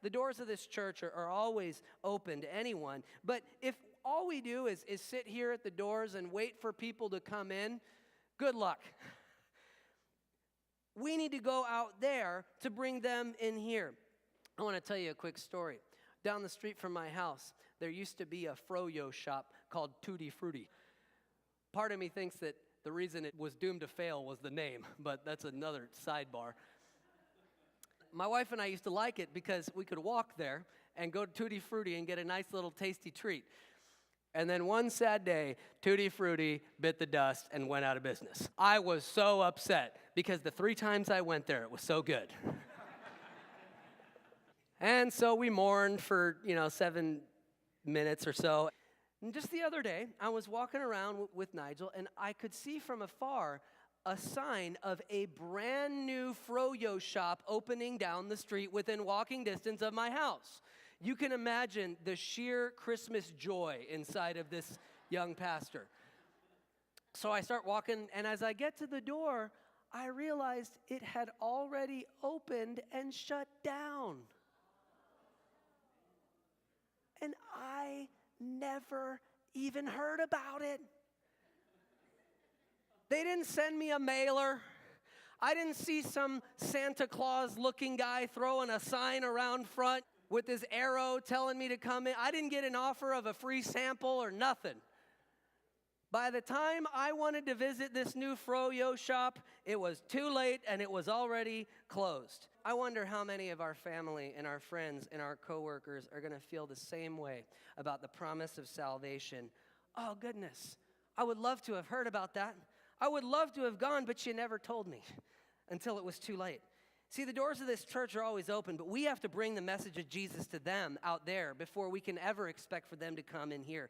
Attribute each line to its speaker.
Speaker 1: The doors of this church are always open to anyone. But if all we do is sit here at the doors and wait for people to come in, good luck. We need to go out there to bring them in here. I want to tell you a quick story. Down the street from my house, there used to be a Froyo shop called Tutti, Frutti. Part of me thinks that the reason it was doomed to fail was the name, but that's another sidebar. My wife and I used to like it because we could walk there and go to Tutti Frutti and get a nice little tasty treat. And then one sad day, Tutti Frutti bit the dust and went out of business. I was so upset because the 3 times I went there, it was so good. And so we mourned for, 7 minutes or so. And just the other day, I was walking around with Nigel, and I could see from afar a sign of a brand new Froyo shop opening down the street within walking distance of my house. You can imagine the sheer Christmas joy inside of this young pastor. So I start walking, and as I get to the door, I realized it had already opened and shut down. And I never even heard about it. They didn't send me a mailer. I didn't see some Santa Claus looking guy throwing a sign around front with his arrow telling me to come in. I didn't get an offer of a free sample or nothing. By the time I wanted to visit this new Froyo shop, it was too late and it was already closed. I wonder how many of our family and our friends and our coworkers are going to feel the same way about the promise of salvation. Oh, goodness. I would love to have heard about that. I would love to have gone, but you never told me until it was too late. See, the doors of this church are always open, but we have to bring the message of Jesus to them out there before we can ever expect for them to come in here.